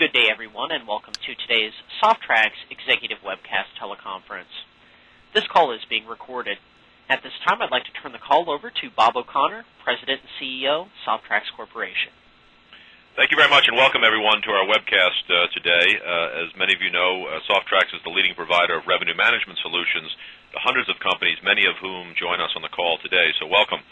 Good day, everyone, and welcome to today's Softrax Executive Webcast teleconference. This call is being recorded. At this time, I'd like to turn the call over to Bob O'Connor, President and CEO, Softrax Corporation. Thank you very much, and welcome everyone to our webcast today. As many of you know, Softrax is the leading provider of revenue management solutions to hundreds of companies, many of whom join us on the call today, so welcome.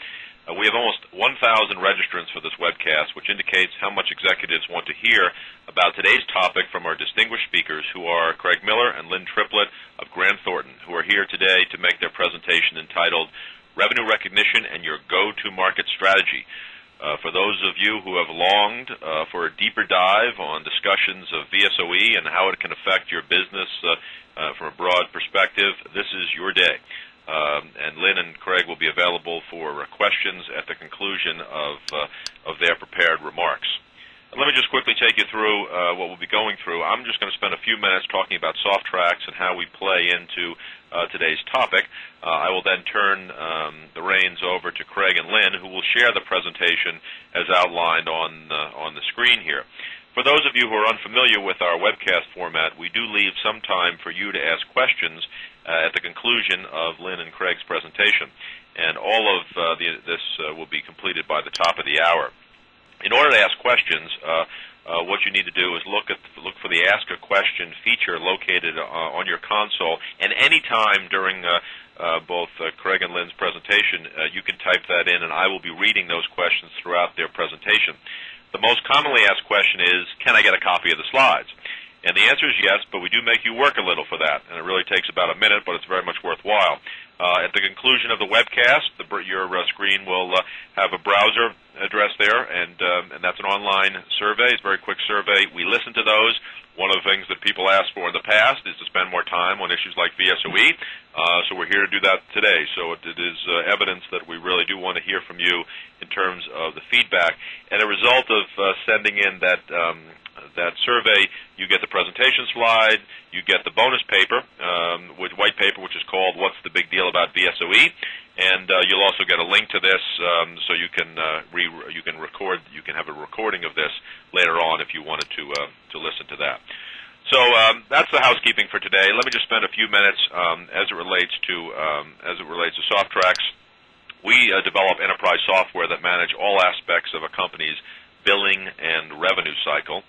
We have almost 1,000 registrants for this webcast, which indicates how much executives want to hear about today's topic from our distinguished speakers, who are Craig Miller and Lynne Triplett of Thornton, who are here today to make their presentation entitled Revenue Recognition and Your Go-to-Market Strategy. For those of you who have longed for a deeper dive on discussions of VSOE and how it can affect your business from a broad perspective, this is your day. And Lynne and Craig will be available for questions at the conclusion of their prepared remarks. And let me just quickly take you through what we'll be going through. I'm just going to spend a few minutes talking about Softrax and how we play into today's topic. I will then turn the reins over to Craig and Lynne, who will share the presentation as outlined on the screen here. For those of you who are unfamiliar with our webcast format, we do leave some time for you to ask questions at the conclusion of Lynne and Craig's presentation, and all of this will be completed by the top of the hour. In order to ask questions, what you need to do is look for the Ask a Question feature located on your console, and any time during both Craig and Lynne's presentation, you can type that in, and I will be reading those questions throughout their presentation. The most commonly asked question is, can I get a copy of the slides? And the answer is yes, but we do make you work a little for that, and it really takes about a minute, but it's very much worthwhile. At the conclusion of the webcast, your screen will have a browser address there, and that's an online survey. It's a very quick survey. We listen to those. One of the things that people asked for in the past is to spend more time on issues like VSOE, so we're here to do that today. So it is evidence that we really do want to hear from you in terms of the feedback. And a result of sending in that survey, you get the presentation slide, you get the bonus paper, with white paper, which is called What's the Big Deal About VSOE, and you'll also get a link to this, so you can have a recording of this later on if you wanted to listen to that. So that's the housekeeping for today. Let me just spend a few minutes as it relates to Softrax. We develop enterprise software that manage all aspects of a company's billing and revenue cycle.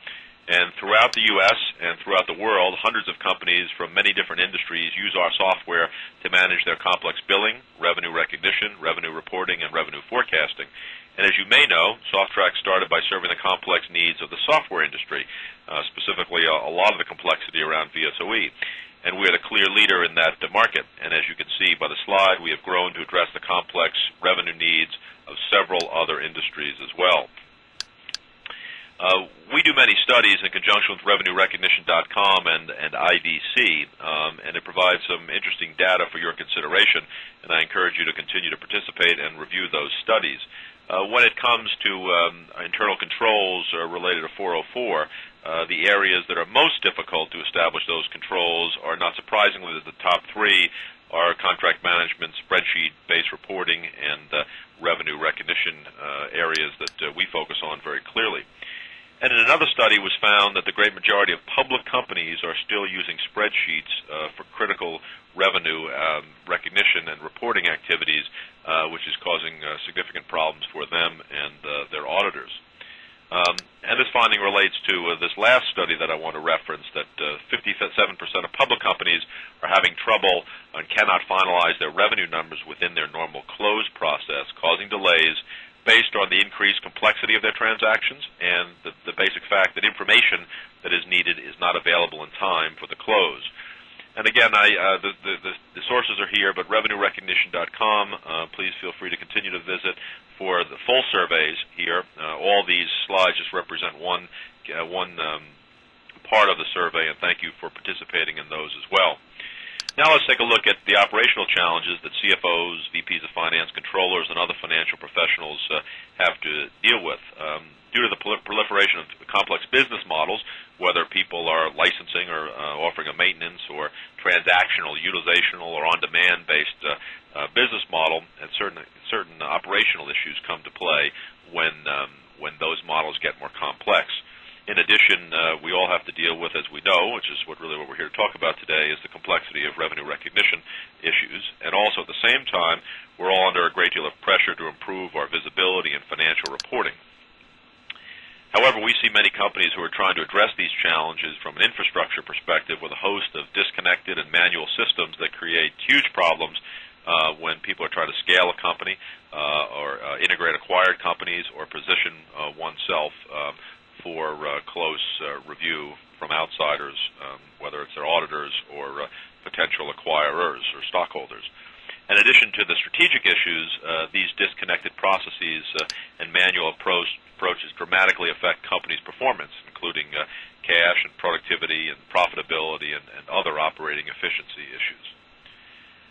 And throughout the U.S. and throughout the world, hundreds of companies from many different industries use our software to manage their complex billing, revenue recognition, revenue reporting, and revenue forecasting. And as you may know, Softrax started by serving the complex needs of the software industry, specifically a lot of the complexity around VSOE. And we are the clear leader in that market. And as you can see by the slide, we have grown to address the complex revenue needs of several other industries as well. We do many studies in conjunction with RevenueRecognition.com and IDC, and it provides some interesting data for your consideration, and I encourage you to continue to participate and review those studies. When it comes to internal controls related to 404, the areas that are most difficult to establish those controls are, not surprisingly, the top three are contract management, spreadsheet-based reporting, and revenue recognition areas that we focus on very clearly. And in another study, it was found that the great majority of public companies are still using spreadsheets for critical revenue recognition and reporting activities, which is causing significant problems for them and their auditors. And this finding relates to this last study that I want to reference, that 57% of public companies are having trouble and cannot finalize their revenue numbers within their normal close process, causing delays based on the increased complexity of their transactions and the basic fact that information that is needed is not available in time for the close. And again, the sources are here, but RevenueRecognition.com, please feel free to continue to visit for the full surveys here. All these slides just represent one part of the survey, and thank you for participating in those as well. Now let's take a look at the operational challenges that CFOs, VPs of finance, controllers, and other financial professionals have to deal with. Due to the proliferation of complex business models, whether people are licensing or offering a maintenance or transactional, utilizational, or on-demand-based business model, and certain operational issues come to play when those models get more complex. In addition, we all have to deal with, as we know, which is what we're here to talk about today, is the complexity of revenue recognition issues. And also at the same time, we're all under a great deal of pressure to improve our visibility and financial reporting. However, we see many companies who are trying to address these challenges from an infrastructure perspective with a host of disconnected and manual systems that create huge problems when people are trying to scale a company or integrate acquired companies or position oneself for close review from outsiders, whether it's their auditors or potential acquirers or stockholders. In addition to the strategic issues, these disconnected processes and manual approaches dramatically affect companies' performance, including cash and productivity and profitability and other operating efficiency issues.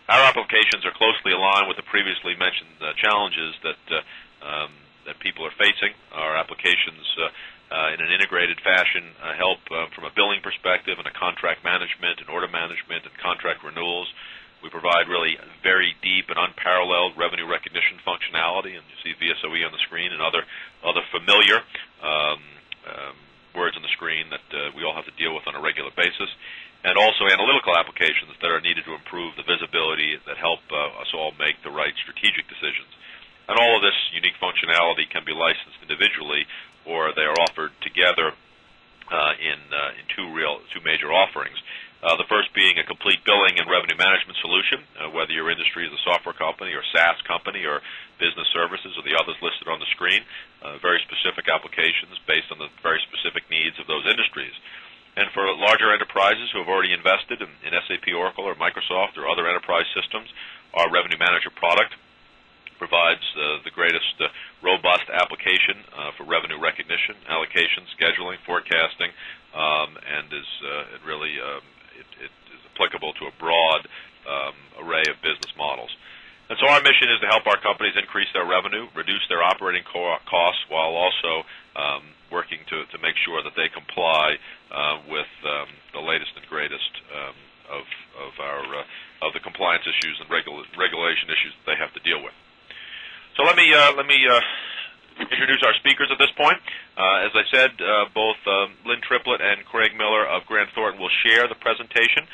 Our applications are closely aligned with the previously mentioned challenges that people are facing. Our applications in an integrated fashion help from a billing perspective and a contract management and order management and contract renewals. We provide really very deep and unparalleled revenue recognition functionality, and you see VSOE on the screen and other familiar words on the screen that we all have to deal with on a regular basis, and also analytical applications that are needed to improve the visibility that help us all make the right strategic decisions. And all of this unique functionality can be licensed individually, or they are offered together in two major offerings. The first being a complete billing and revenue management solution, whether your industry is a software company or SaaS company or business services or the others listed on the screen, very specific applications based on the very specific needs of those industries. And for larger enterprises who have already invested in SAP, Oracle, or Microsoft or other enterprise systems, our Revenue Manager product provides the greatest robust application for revenue recognition, allocation, scheduling, forecasting, and is it is applicable to a broad array of business models. And so our mission is to help our companies increase their revenue, reduce their operating costs, while also working to make sure that they comply with the latest and greatest of the compliance issues and regulation issues that they have to deal with. So let me introduce our speakers at this point. As I said, both Lynne Triplett and Craig Miller of Grant Thornton will share the presentation.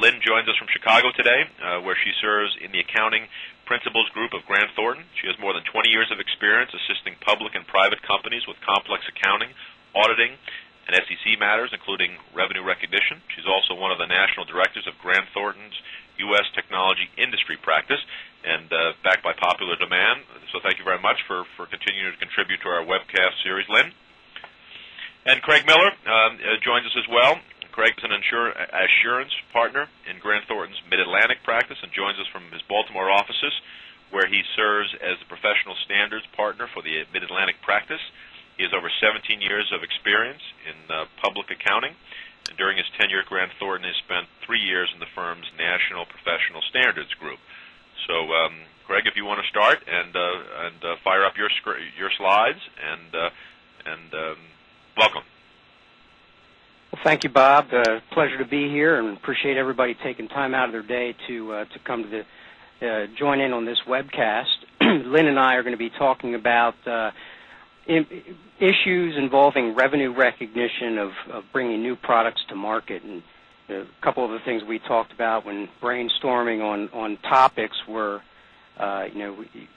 Lynne joins us from Chicago today, where she serves in the accounting principals group of Grant Thornton. She has more than 20 years of experience assisting public and private companies with complex accounting, auditing, and SEC matters, including revenue recognition. She's also one of the national directors of Grant Thornton's U.S. Technology Industry Practice, and backed by popular demand. So thank you very much for continuing to contribute to our webcast series, Lynne. And Craig Miller joins us as well. Craig is an assurance partner in Grant Thornton's Mid-Atlantic practice and joins us from his Baltimore offices, where he serves as the professional standards partner for the Mid-Atlantic practice. He has over 17 years of experience in public accounting, and during his tenure at Grant Thornton, he spent 3 years in the firm's National Professional Standards Group. So, Craig, if you want to start and fire up your slides, and welcome. Well, thank you, Bob. Pleasure to be here, and appreciate everybody taking time out of their day to come to join in on this webcast. Lynne and I are going to be talking about issues involving revenue recognition of bringing new products to market. And a couple of the things we talked about when brainstorming on topics were,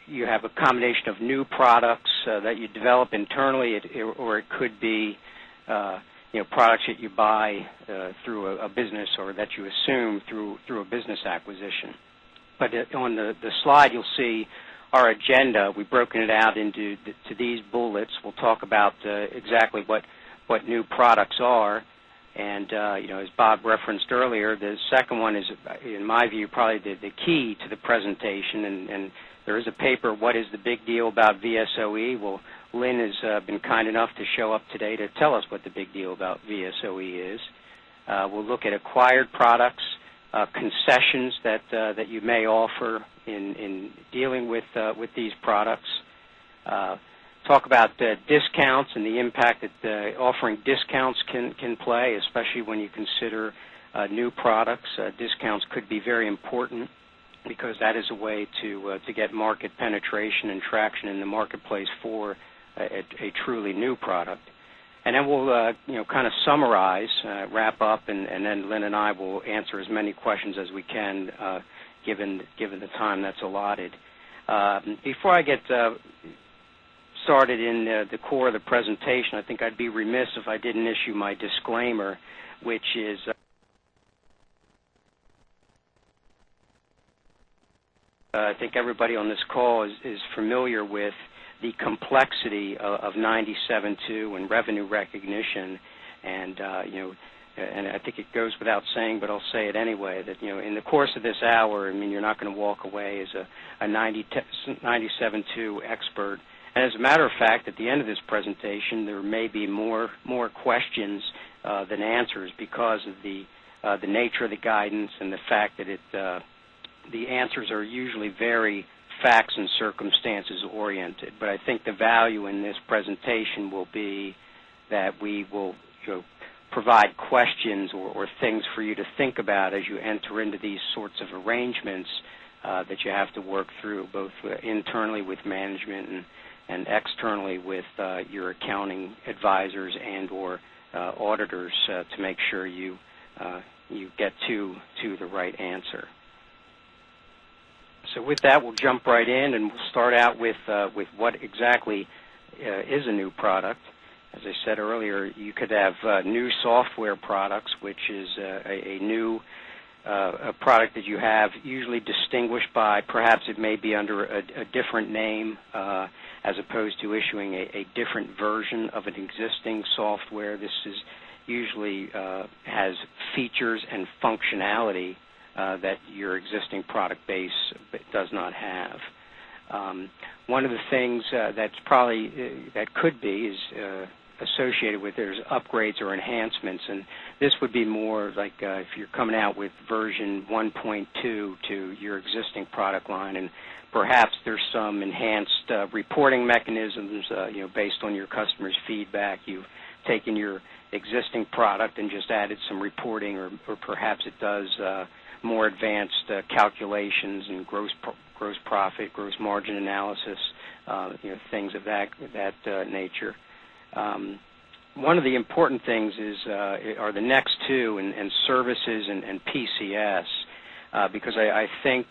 you have a combination of new products that you develop internally, or it could be products that you buy through a business, or that you assume through a business acquisition. But on the slide, you'll see our agenda. We've broken it out into these bullets. We'll talk about exactly what new products are. And, as Bob referenced earlier, the second one is, in my view, probably the key to the presentation. And there is a paper, What is the Big Deal About VSOE? Well, Lynne has been kind enough to show up today to tell us what the big deal about VSOE is. We'll look at acquired products, concessions that you may offer in dealing with these products. Talk about discounts and the impact that offering discounts can play, especially when you consider new products. Discounts could be very important because that is a way to get market penetration and traction in the marketplace for a truly new product. and then we'll kind of summarize, wrap up, and then Lynne and I will answer as many questions as we can given the time that's allotted. Before I get started in the core of the presentation, I think I'd be remiss if I didn't issue my disclaimer, which is I think everybody on this call is familiar with the complexity of 97.2 and revenue recognition, and and I think it goes without saying, but I'll say it anyway, that in the course of this hour, I mean, you're not going to walk away as a 97.2 expert. And as a matter of fact, at the end of this presentation, there may be more questions than answers because of the nature of the guidance and the fact that the answers are usually very facts and circumstances oriented. But I think the value in this presentation will be that we will provide questions or things for you to think about as you enter into these sorts of arrangements that you have to work through, both internally with management and externally with your accounting advisors and or auditors to make sure you get to the right answer. So with that, we'll jump right in, and we'll start out with what exactly is a new product. As I said earlier, you could have new software products, which is a new a product that you have usually distinguished by perhaps it may be under a different name as opposed to issuing a different version of an existing software. This is usually has features and functionality that your existing product base does not have. One of the things that's probably that could be is associated with there's upgrades or enhancements, and this would be more like if you're coming out with version 1.2 to your existing product line, and perhaps there's some enhanced reporting mechanisms, based on your customers' feedback. You've taken your existing product and just added some reporting, or perhaps it does more advanced calculations and gross profit, gross margin analysis, things of that nature. One of the important things are the next two, and services and PCS, because I think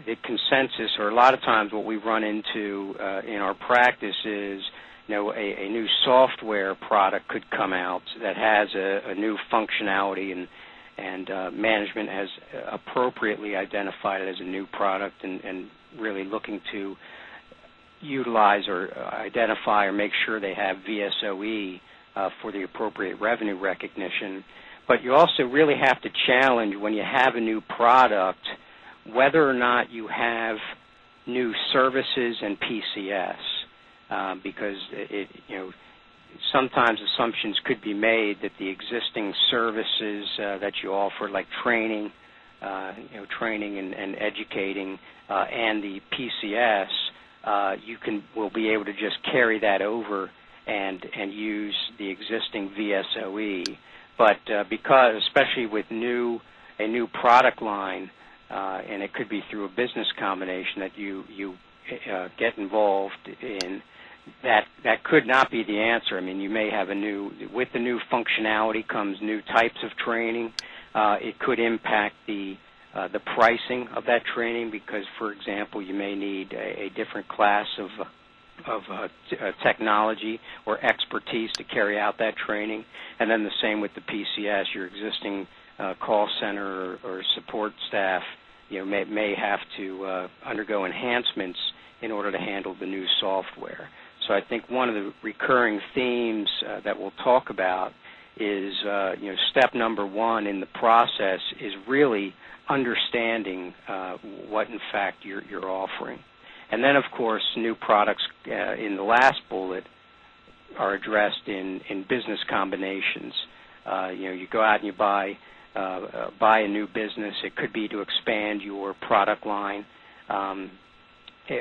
the consensus, or a lot of times what we run into in our practice is, a new software product could come out that has a new functionality, and management has appropriately identified it as a new product and really looking to utilize or identify or make sure they have VSOE for the appropriate revenue recognition. But you also really have to challenge when you have a new product whether or not you have new services and PCS, because sometimes assumptions could be made that the existing services that you offer, like training, training and educating, and the PCS, will be able to just carry that over and use the existing VSOE. But because, especially with a new product line, and it could be through a business combination that you get involved in, that could not be the answer. I mean, you may have with the new functionality comes new types of training. It could impact the pricing of that training because, for example, you may need a different class of technology or expertise to carry out that training. And then the same with the PCS. Your existing call center or support staff, may have to undergo enhancements in order to handle the new software. So I think one of the recurring themes that we'll talk about is, step number one in the process is really understanding what, in fact, you're offering. And then, of course, new products in the last bullet are addressed in business combinations. You go out and you buy a new business. It could be to expand your product line,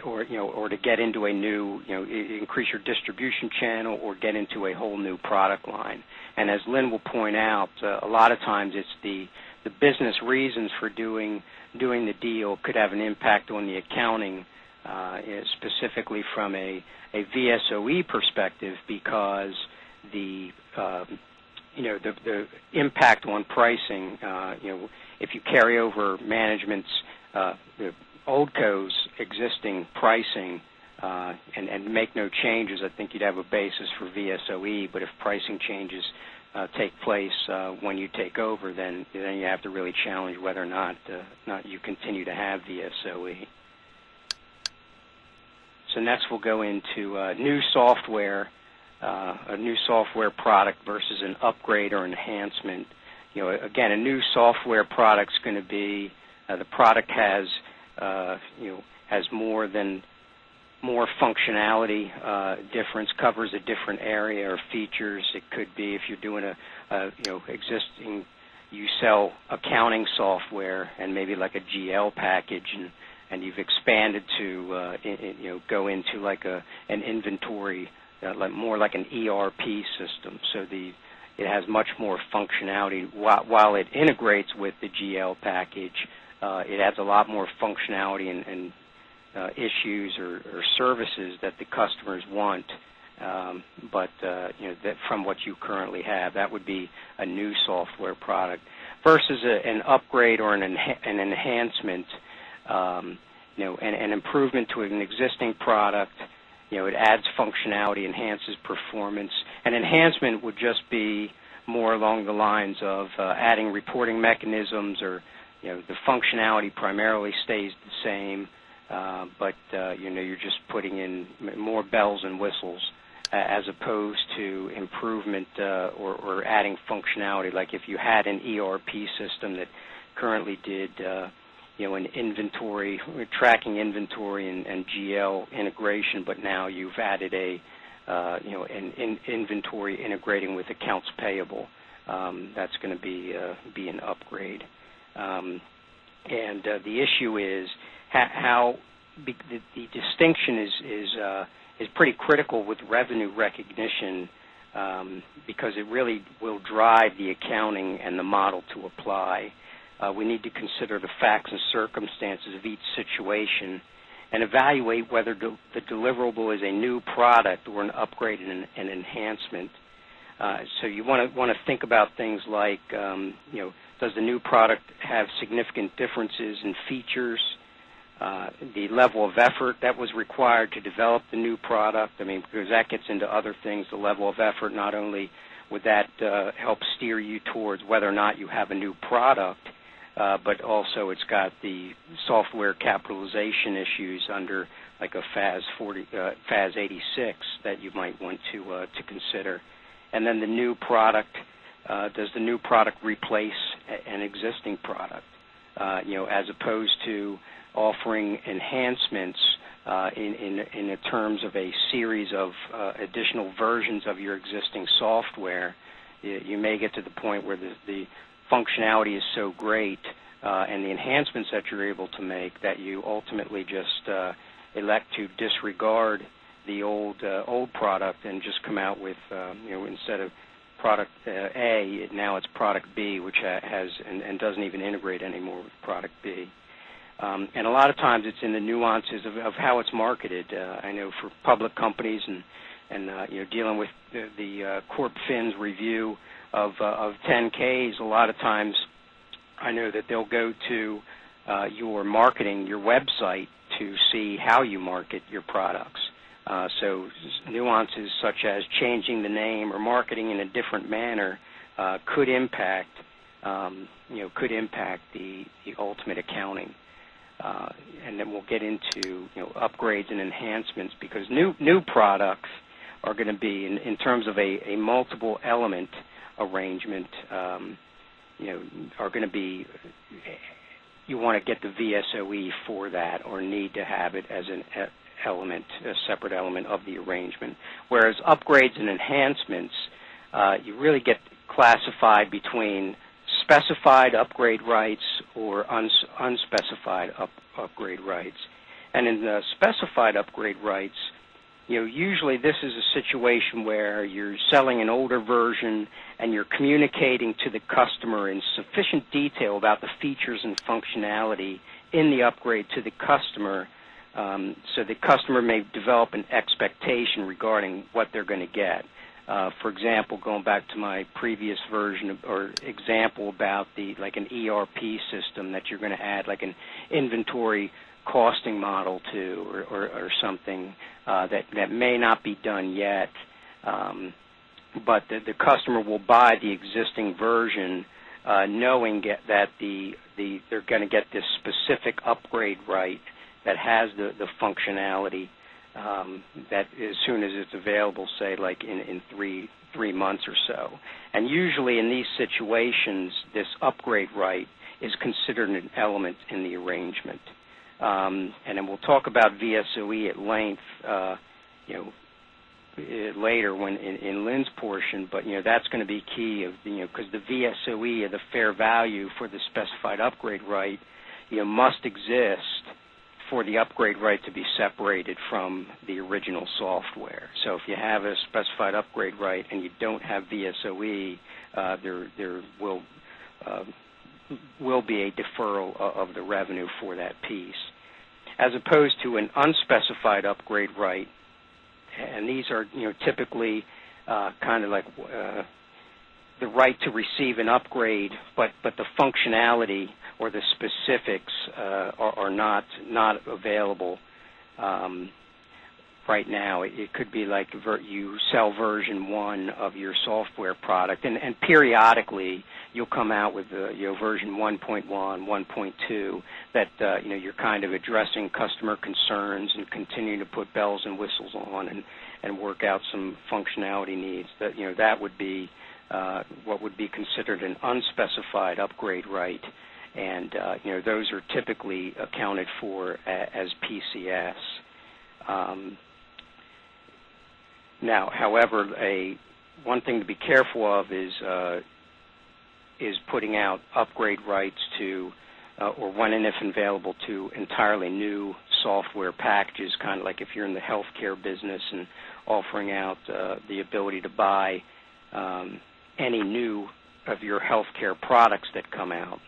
or to get into a new, increase your distribution channel, or get into a whole new product line. And as Lynne will point out, a lot of times it's the business reasons for doing the deal could have an impact on the accounting, specifically from a VSOE perspective, because the impact on pricing. If you carry over management's the Oldco's existing pricing and make no changes, I think you'd have a basis for VSOE. But if pricing changes take place when you take over, then you have to really challenge whether or not you continue to have VSOE. So next we'll go into new software, a new software product versus an upgrade or enhancement. Again, a new software product's going to be the product has more functionality difference, covers a different area or features. It could be if you're doing you sell accounting software and maybe like a GL package, and you've expanded to go into like an inventory, more like an ERP system. So it has much more functionality. While it integrates with the GL package, it adds a lot more functionality and issues or services that the customers want, that from what you currently have. That would be a new software product versus an upgrade or an enhancement. An improvement to an existing product. It adds functionality, enhances performance. An enhancement would just be more along the lines of adding reporting mechanisms, or the functionality primarily stays the same, but you're just putting in more bells and whistles, as opposed to improvement or adding functionality. Like if you had an ERP system that currently did an inventory, tracking inventory and GL integration, but now you've added an inventory integrating with accounts payable. That's going to be an upgrade. And the issue is how the distinction is pretty critical with revenue recognition, because it really will drive the accounting and the model to apply. We need to consider the facts and circumstances of each situation and evaluate whether the deliverable is a new product or an upgrade and an enhancement. So you want to think about things like, does the new product have significant differences in features? The level of effort that was required to develop the new product. Because that gets into other things. The level of effort, not only would that help steer you towards whether or not you have a new product, but also it's got the software capitalization issues under like a FAS 86 that you might want to consider. And then the new product, does the new product replace an existing product? As opposed to offering enhancements in the terms of a series of additional versions of your existing software, you may get to the point where the functionality is so great and the enhancements that you're able to make that you ultimately just elect to disregard the old product and just come out with instead of product A, now it's product B, which has and doesn't even integrate anymore with product B. And a lot of times it's in the nuances of how it's marketed. I know for public companies and dealing with the Corp Fin's review of 10Ks, a lot of times I know that they'll go to your marketing, your website, to see how you market your products. So nuances such as changing the name or marketing in a different manner could impact the ultimate accounting. And then we'll get into upgrades and enhancements, because new products are going to be in terms of a multiple element arrangement. Are going to be, you want to get the VSOE for that, or need to have it as an element, a separate element of the arrangement. Whereas upgrades and enhancements, you really get classified between specified upgrade rights or unspecified upgrade rights. And in the specified upgrade rights, usually this is a situation where you're selling an older version and you're communicating to the customer in sufficient detail about the features and functionality in the upgrade to the customer, so the customer may develop an expectation regarding what they're going to get. For example, going back to my previous version or example about like an ERP system that you're going to add like an inventory costing model to or something that may not be done yet, but the customer will buy the existing version knowing that they're going to get this specific upgrade right that has the functionality that as soon as it's available, say like in three months or so. And usually in these situations, this upgrade right is considered an element in the arrangement. And then we'll talk about VSOE at length, later when in Lynne's portion, but that's going to be key because the VSOE, or the fair value for the specified upgrade right, must exist for the upgrade right to be separated from the original software. So if you have a specified upgrade right and you don't have VSOE, there will be a deferral of the revenue for that piece. As opposed to an unspecified upgrade right, and these are typically kind of like the right to receive an upgrade, but the functionality or the specifics are not available right now. It could be like you sell version 1 of your software product, and periodically you'll come out with version 1.1, 1.2 that you're kind of addressing customer concerns and continuing to put bells and whistles on and work out some functionality needs. That would be what would be considered an unspecified upgrade right, and those are typically accounted for as PCS. Now, however, one thing to be careful of is putting out upgrade rights to, or when and if available, to entirely new software packages, kind of like if you're in the healthcare business and offering out the ability to buy any new of your healthcare products that come out,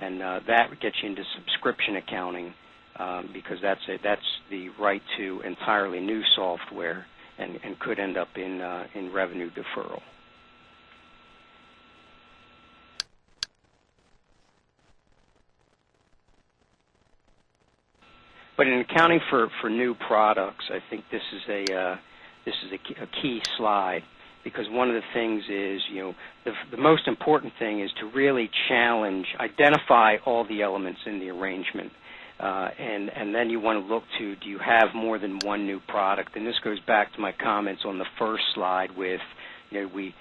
and that gets you into subscription accounting because that's the right to entirely new software and could end up in revenue deferral. But in accounting for new products, I think this is a key slide, because one of the things is, the most important thing is to really identify all the elements in the arrangement, and then you want to look to, do you have more than one new product? And this goes back to my comments on the first slide with, we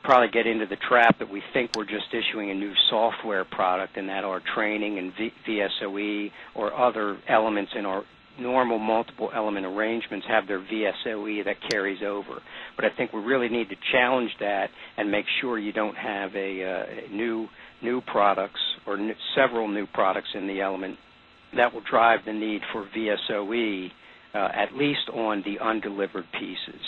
probably get into the trap that we think we're just issuing a new software product and that our training and VSOE or other elements in our normal multiple element arrangements have their VSOE that carries over. But I think we really need to challenge that and make sure you don't have a new products or several new products in the element that will drive the need for VSOE, at least on the undelivered pieces.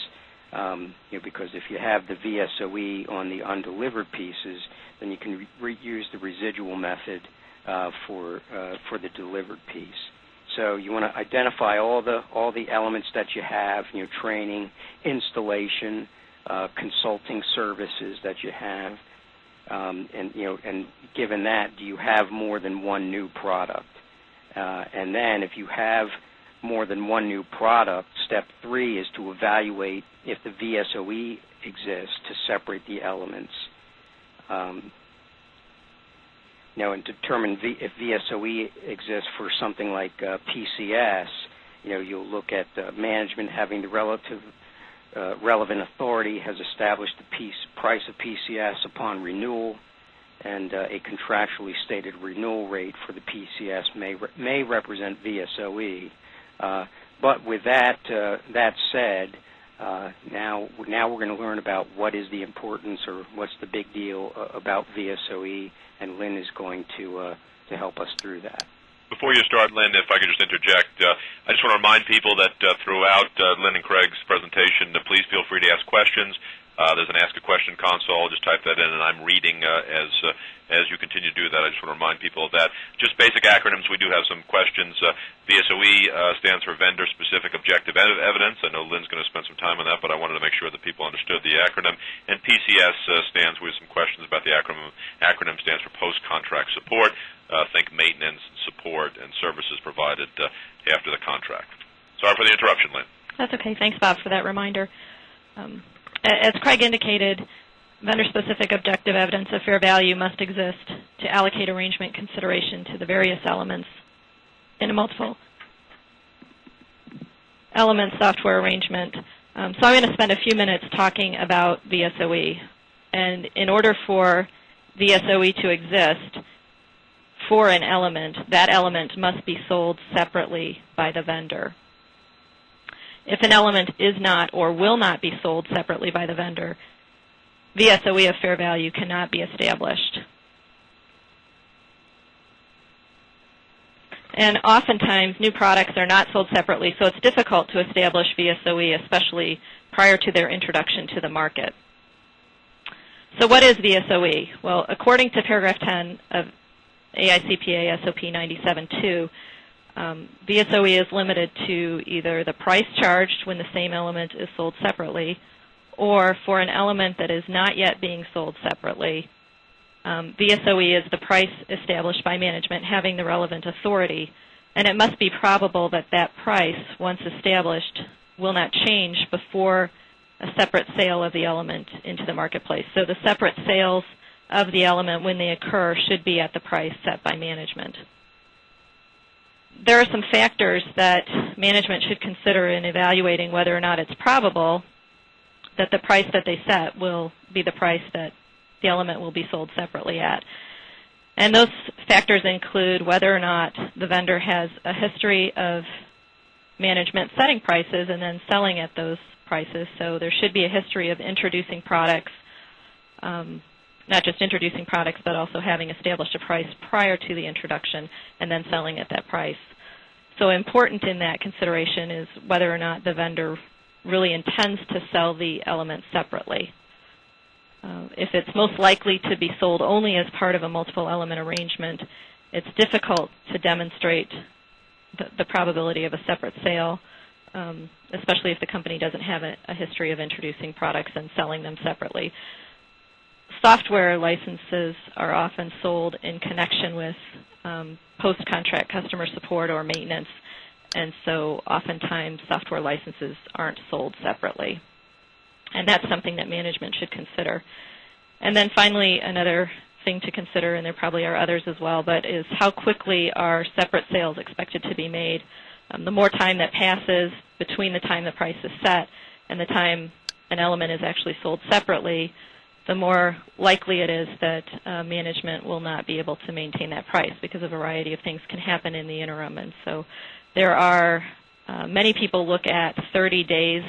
Because if you have the VSOE on the undelivered pieces, then you can reuse the residual method for the delivered piece. So you want to identify all the elements that you have, training, installation, consulting services that you have, and given that, do you have more than one new product? And then if you have more than one new product, step 3 is to evaluate if the VSOE exists to separate the elements. And determine if VSOE exists for something like PCS, you'll look at management having the relevant authority, has established the price of PCS upon renewal, and a contractually stated renewal rate for the PCS may represent VSOE. But with that said, now we're going to learn about what is the importance or what's the big deal about VSOE, and Lynne is going to help us through that. Before you start, Lynne, if I could just interject, I just want to remind people that throughout Lynne and Craig's presentation, please feel free to ask questions. There's an Ask a Question console. Just type that in, and I'm reading as you continue to do that. I just want to remind people of that. Just basic acronyms. We do have some questions. VSOE stands for Vendor Specific Objective Evidence. I know Lynne's going to spend some time on that, but I wanted to make sure that people understood the acronym. And PCS stands with some questions about the acronym. Acronym stands for Post-Contract Support. Think maintenance, support, and services provided after the contract. Sorry for the interruption, Lynne. That's okay. Thanks, Bob, for that reminder. As Craig indicated, vendor-specific objective evidence of fair value must exist to allocate arrangement consideration to the various elements in a multiple element software arrangement. So I'm going to spend a few minutes talking about VSOE. And in order for VSOE to exist for an element, that element must be sold separately by the vendor. If an element is not or will not be sold separately by the vendor, VSOE of fair value cannot be established. And oftentimes, new products are not sold separately, so it's difficult to establish VSOE, especially prior to their introduction to the market. So what is VSOE? Well, according to paragraph 10 of AICPA SOP 97.2, VSOE is limited to either the price charged when the same element is sold separately, or for an element that is not yet being sold separately. VSOE is the price established by management having the relevant authority, and it must be probable that that price, once established, will not change before a separate sale of the element into the marketplace. So the separate sales of the element, when they occur, should be at the price set by management. There are some factors that management should consider in evaluating whether or not it's probable that the price that they set will be the price that the element will be sold separately at. And those factors include whether or not the vendor has a history of management setting prices and then selling at those prices. So there should be a history of introducing products, not just introducing products, but also having established a price prior to the introduction and then selling at that price. So important in that consideration is whether or not the vendor really intends to sell the element separately. If it's most likely to be sold only as part of a multiple element arrangement, it's difficult to demonstrate the probability of a separate sale, especially if the company doesn't have a history of introducing products and selling them separately. Software licenses are often sold in connection with post-contract customer support or maintenance, and so oftentimes software licenses aren't sold separately. And that's something that management should consider. And then finally, another thing to consider, and there probably are others as well, but is how quickly are separate sales expected to be made. The more time that passes between the time the price is set and the time an element is actually sold separately, the more likely it is that management will not be able to maintain that price because a variety of things can happen in the interim. And so there are many people look at 30 days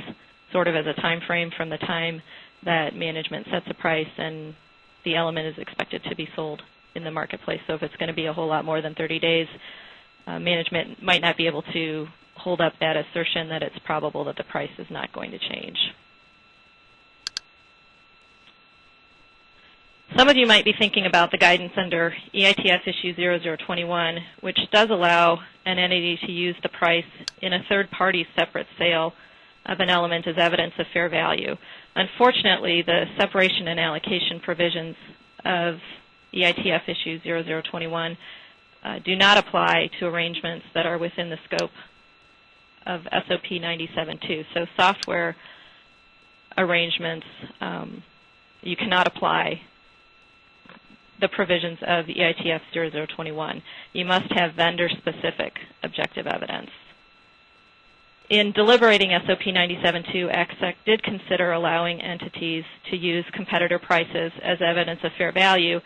sort of as a time frame from the time that management sets a price and the element is expected to be sold in the marketplace. So if it's going to be a whole lot more than 30 days, management might not be able to hold up that assertion that it's probable that the price is not going to change. Some of you might be thinking about the guidance under EITF issue 0021, which does allow an entity to use the price in a third-party separate sale of an element as evidence of fair value. Unfortunately, the separation and allocation provisions of EITF issue 0021 do not apply to arrangements that are within the scope of SOP 97.2. So software arrangements, you cannot apply the provisions of EITF 0021. You must have vendor-specific objective evidence. In deliberating SOP 97.2, ACSEC did consider allowing entities to use competitor prices as evidence of fair value,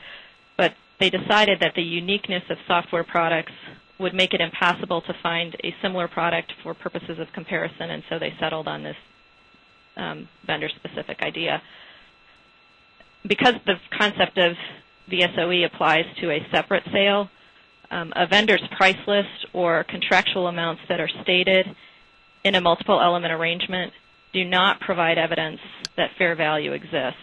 but they decided that the uniqueness of software products would make it impossible to find a similar product for purposes of comparison, and so they settled on this vendor-specific idea. Because the concept of VSOE applies to a separate sale, a vendor's price list or contractual amounts that are stated in a multiple element arrangement do not provide evidence that fair value exists,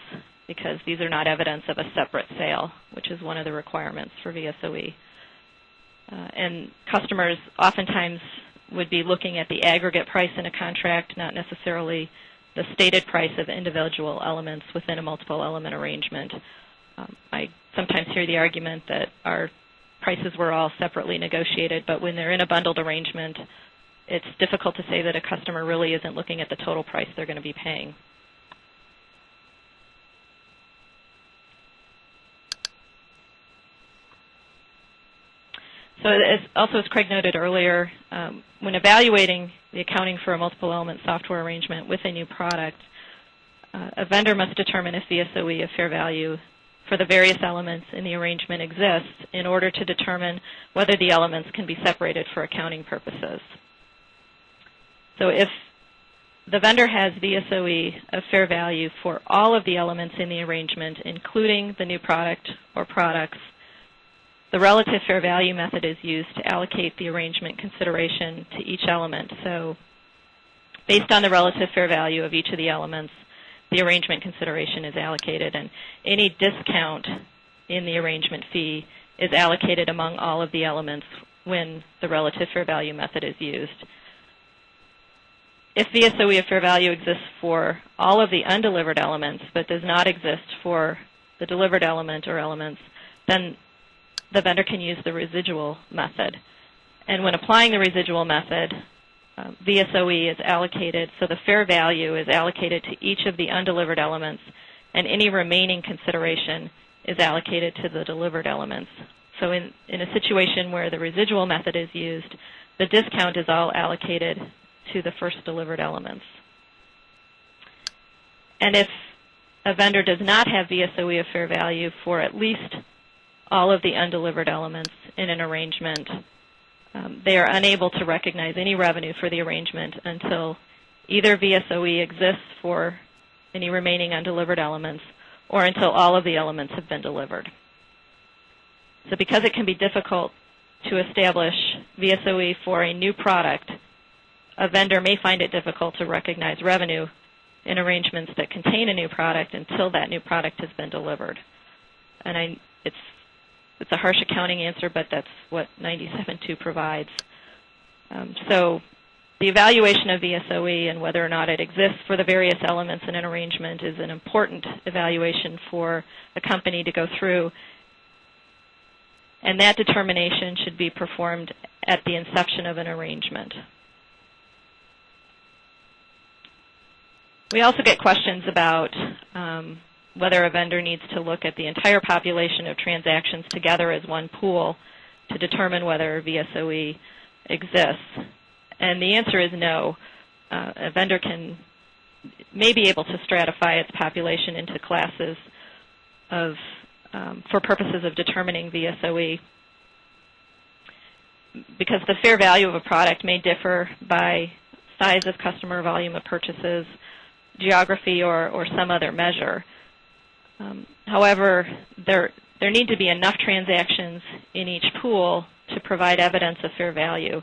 because these are not evidence of a separate sale, which is one of the requirements for VSOE. And customers oftentimes would be looking at the aggregate price in a contract, not necessarily the stated price of individual elements within a multiple element arrangement. I sometimes hear the argument that our prices were all separately negotiated, but when they're in a bundled arrangement, it's difficult to say that a customer really isn't looking at the total price they're going to be paying. So as Craig noted earlier, when evaluating the accounting for a multiple element software arrangement with a new product, a vendor must determine if VSOE of fair value for the various elements in the arrangement exists in order to determine whether the elements can be separated for accounting purposes. So if the vendor has VSOE of fair value for all of the elements in the arrangement, including the new product or products, the relative fair value method is used to allocate the arrangement consideration to each element. So based on the relative fair value of each of the elements, the arrangement consideration is allocated, and any discount in the arrangement fee is allocated among all of the elements when the relative fair value method is used. If VSOE of fair value exists for all of the undelivered elements but does not exist for the delivered element or elements, then the vendor can use the residual method. And when applying the residual method, VSOE is allocated, so the fair value is allocated to each of the undelivered elements, and any remaining consideration is allocated to the delivered elements. So in a situation where the residual method is used, the discount is all allocated to the first delivered elements. And if a vendor does not have VSOE of fair value for at least all of the undelivered elements in an arrangement, they are unable to recognize any revenue for the arrangement until either VSOE exists for any remaining undelivered elements or until all of the elements have been delivered. So because it can be difficult to establish VSOE for a new product, a vendor may find it difficult to recognize revenue in arrangements that contain a new product until that new product has been delivered. And it's a harsh accounting answer, but that's what 97.2 provides. So the evaluation of VSOE and whether or not it exists for the various elements in an arrangement is an important evaluation for a company to go through. And that determination should be performed at the inception of an arrangement. We also get questions about whether a vendor needs to look at the entire population of transactions together as one pool to determine whether VSOE exists. And the answer is no. A vendor may be able to stratify its population into classes for purposes of determining VSOE, because the fair value of a product may differ by size of customer, volume of purchases, geography, or some other measure. However, there need to be enough transactions in each pool to provide evidence of fair value.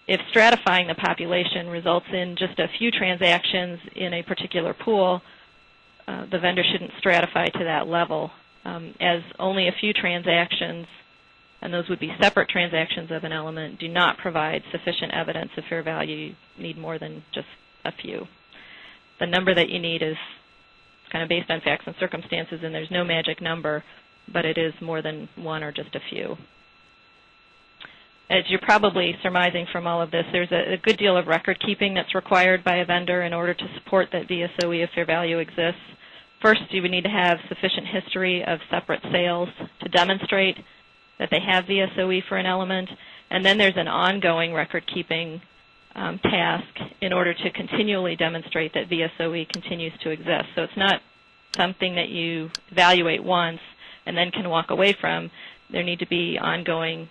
If stratifying the population results in just a few transactions in a particular pool, the vendor shouldn't stratify to that level, as only a few transactions, and those would be separate transactions of an element, do not provide sufficient evidence of fair value. You need more than just a few. The number that you need is kind of based on facts and circumstances, and there's no magic number, but it is more than one or just a few. As you're probably surmising from all of this, there's a good deal of record keeping that's required by a vendor in order to support that VSOE of fair value exists. First, you would need to have sufficient history of separate sales to demonstrate that they have VSOE for an element, and then there's an ongoing record keeping task in order to continually demonstrate that VSOE continues to exist. So it's not something that you evaluate once and then can walk away from. There need to be ongoing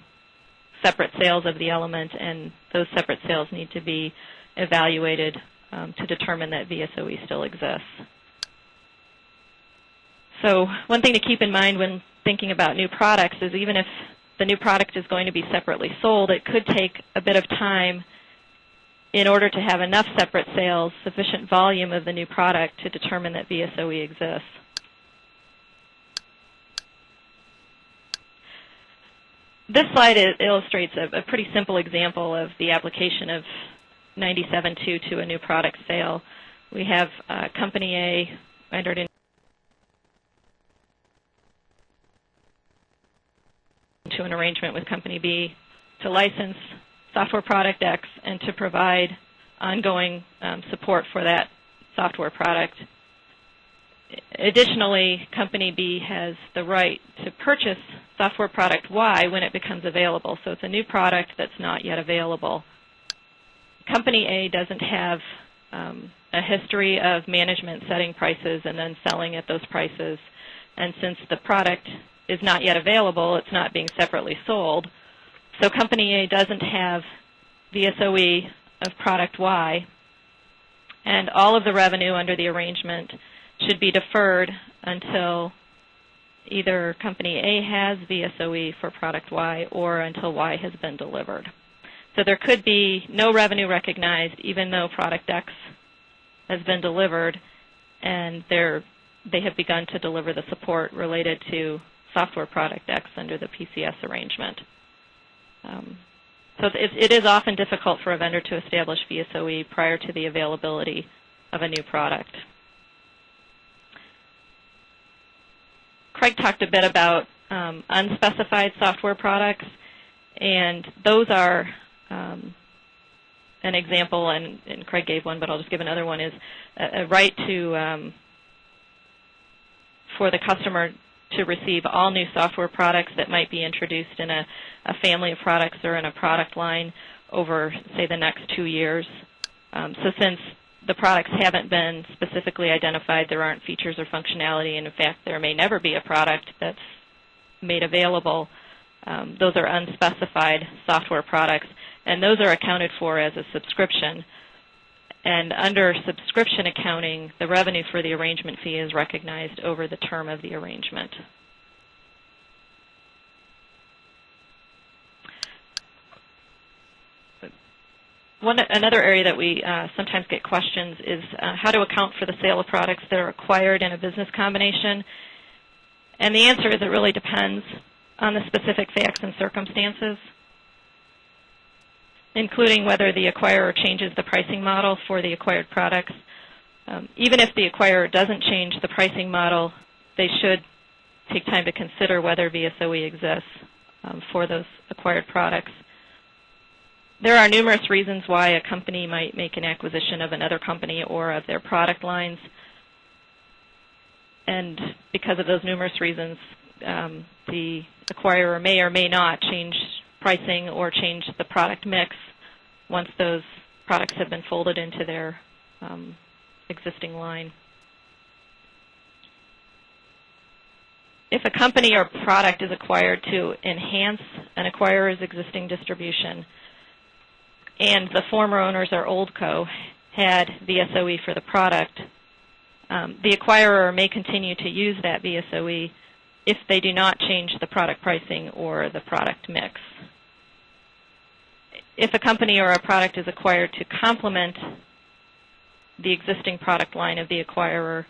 separate sales of the element, and those separate sales need to be evaluated to determine that VSOE still exists. So one thing to keep in mind when thinking about new products is even if the new product is going to be separately sold, it could take a bit of time in order to have enough separate sales, sufficient volume of the new product to determine that VSOE exists. This slide illustrates a pretty simple example of the application of 97.2 to a new product sale. We have Company A entered into an arrangement with Company B to license software product X and to provide ongoing support for that software product. Additionally, Company B has the right to purchase software product Y when it becomes available. So it's a new product that's not yet available. Company A doesn't have a history of management setting prices and then selling at those prices. And since the product is not yet available, it's not being separately sold. So Company A doesn't have VSOE of product Y, and all of the revenue under the arrangement should be deferred until either Company A has VSOE for product Y or until Y has been delivered. So there could be no revenue recognized even though product X has been delivered and they have begun to deliver the support related to software product X under the PCS arrangement. So it is often difficult for a vendor to establish VSOE prior to the availability of a new product. Craig talked a bit about unspecified software products, and those are an example, and Craig gave one, but I'll just give another one, is a right to for the customer to receive all new software products that might be introduced in a family of products or in a product line over, say, the next 2 years. So since the products haven't been specifically identified, there aren't features or functionality, and in fact there may never be a product that's made available, those are unspecified software products, and those are accounted for as a subscription. And under subscription accounting, the revenue for the arrangement fee is recognized over the term of the arrangement. Another area that we sometimes get questions is how to account for the sale of products that are acquired in a business combination. And the answer is it really depends on the specific facts and circumstances, including whether the acquirer changes the pricing model for the acquired products. Even if the acquirer doesn't change the pricing model, they should take time to consider whether VSOE exists for those acquired products. There are numerous reasons why a company might make an acquisition of another company or of their product lines. And because of those numerous reasons, the acquirer may or may not change pricing or change the product mix once those products have been folded into their existing line. If a company or product is acquired to enhance an acquirer's existing distribution, and the former owners or oldco had VSOE for the product, the acquirer may continue to use that VSOE if they do not change the product pricing or the product mix. If a company or a product is acquired to complement the existing product line of the acquirer,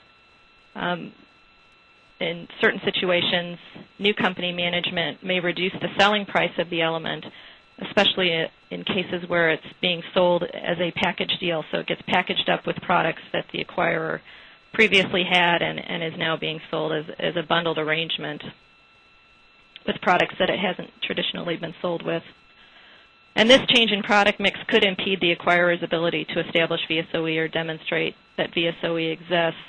in certain situations, new company management may reduce the selling price of the element, especially in cases where it's being sold as a package deal, so it gets packaged up with products that the acquirer previously had and is now being sold as a bundled arrangement with products that it hasn't traditionally been sold with. And this change in product mix could impede the acquirer's ability to establish VSOE or demonstrate that VSOE exists,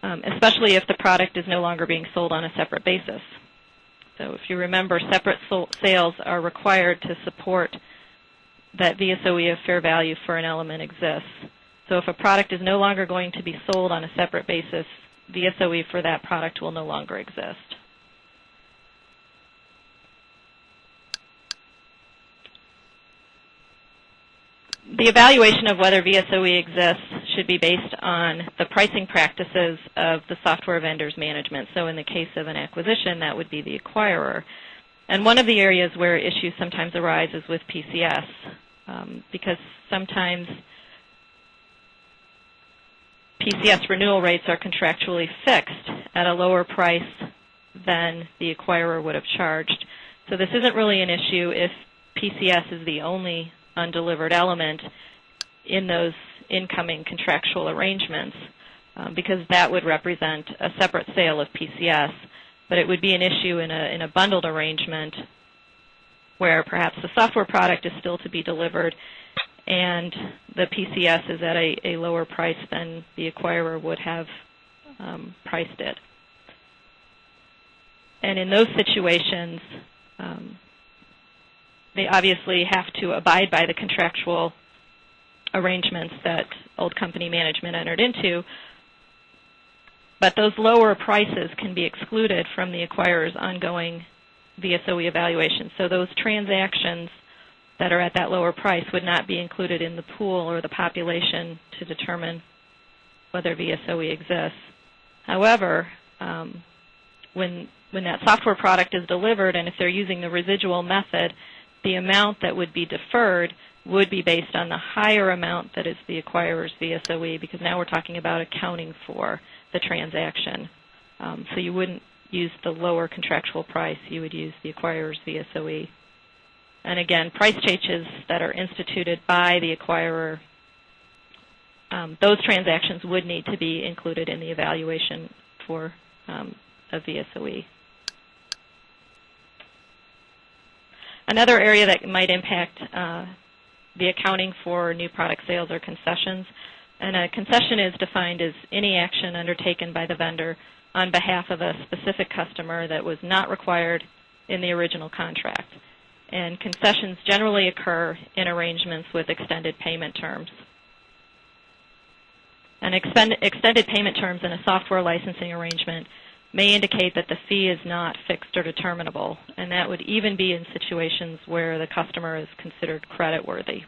especially if the product is no longer being sold on a separate basis. So if you remember, separate sales are required to support that VSOE of fair value for an element exists. So if a product is no longer going to be sold on a separate basis, VSOE for that product will no longer exist. The evaluation of whether VSOE exists should be based on the pricing practices of the software vendor's management. So in the case of an acquisition, that would be the acquirer. And one of the areas where issues sometimes arise is with PCS. because sometimes PCS renewal rates are contractually fixed at a lower price than the acquirer would have charged. So this isn't really an issue if PCS is the only undelivered element in those incoming contractual arrangements, because that would represent a separate sale of PCS. But it would be an issue in a bundled arrangement where perhaps the software product is still to be delivered and the PCS is at a lower price than the acquirer would have priced it. And in those situations, they obviously have to abide by the contractual arrangements that old company management entered into, but those lower prices can be excluded from the acquirer's ongoing VSOE evaluation. So those transactions that are at that lower price would not be included in the pool or the population to determine whether VSOE exists. However, when that software product is delivered, and if they're using the residual method, the amount that would be deferred would be based on the higher amount that is the acquirer's VSOE, because now we're talking about accounting for the transaction. So you wouldn't use the lower contractual price, you would use the acquirer's VSOE. And again, price changes that are instituted by the acquirer, those transactions would need to be included in the evaluation for a VSOE. Another area that might impact the accounting for new product sales are concessions. And a concession is defined as any action undertaken by the vendor on behalf of a specific customer that was not required in the original contract. And concessions generally occur in arrangements with extended payment terms. And extended payment terms in a software licensing arrangement may indicate that the fee is not fixed or determinable, and that would even be in situations where the customer is considered creditworthy.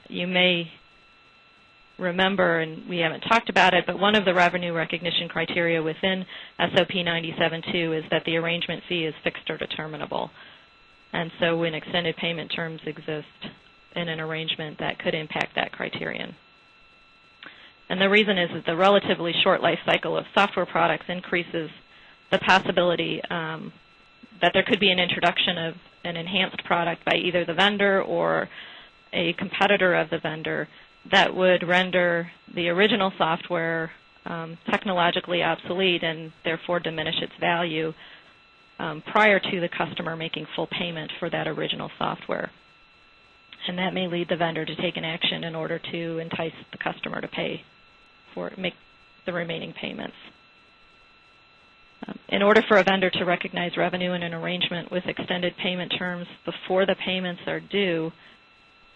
You may remember, and we haven't talked about it, but one of the revenue recognition criteria within SOP 97.2 is that the arrangement fee is fixed or determinable. And so when extended payment terms exist in an arrangement, that could impact that criterion. And the reason is that the relatively short life cycle of software products increases the possibility that there could be an introduction of an enhanced product by either the vendor or a competitor of the vendor that would render the original software technologically obsolete and therefore diminish its value prior to the customer making full payment for that original software. And that may lead the vendor to take an action in order to entice the customer to make the remaining payments. In order for a vendor to recognize revenue in an arrangement with extended payment terms before the payments are due,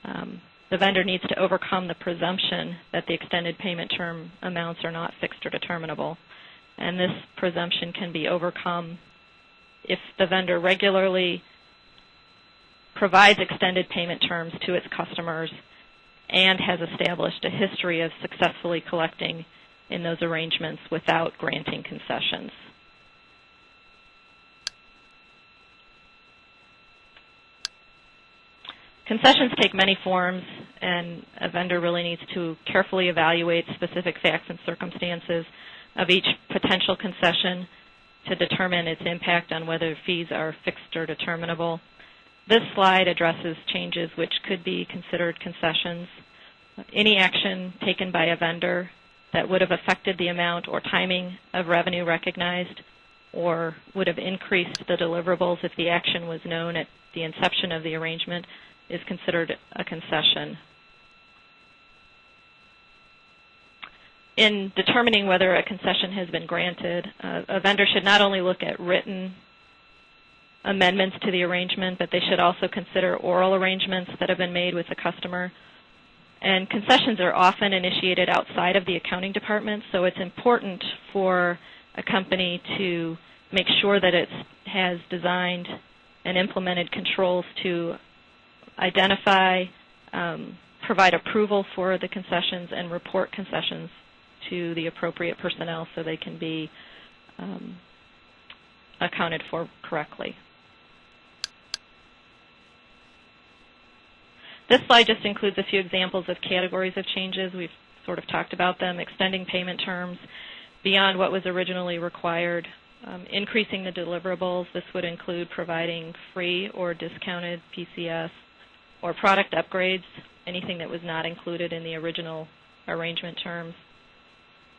the vendor needs to overcome the presumption that the extended payment term amounts are not fixed or determinable. And this presumption can be overcome if the vendor regularly provides extended payment terms to its customers and has established a history of successfully collecting in those arrangements without granting concessions. Concessions take many forms, and a vendor really needs to carefully evaluate specific facts and circumstances of each potential concession to determine its impact on whether fees are fixed or determinable. This slide addresses changes which could be considered concessions. Any action taken by a vendor that would have affected the amount or timing of revenue recognized or would have increased the deliverables if the action was known at the inception of the arrangement is considered a concession. In determining whether a concession has been granted, a vendor should not only look at written amendments to the arrangement, but they should also consider oral arrangements that have been made with the customer. And concessions are often initiated outside of the accounting department, so it's important for a company to make sure that it has designed and implemented controls to identify, provide approval for the concessions, and report concessions to the appropriate personnel so they can be accounted for correctly. This slide just includes a few examples of categories of changes. We've sort of talked about them: extending payment terms beyond what was originally required, increasing the deliverables. This would include providing free or discounted PCS or product upgrades, anything that was not included in the original arrangement terms.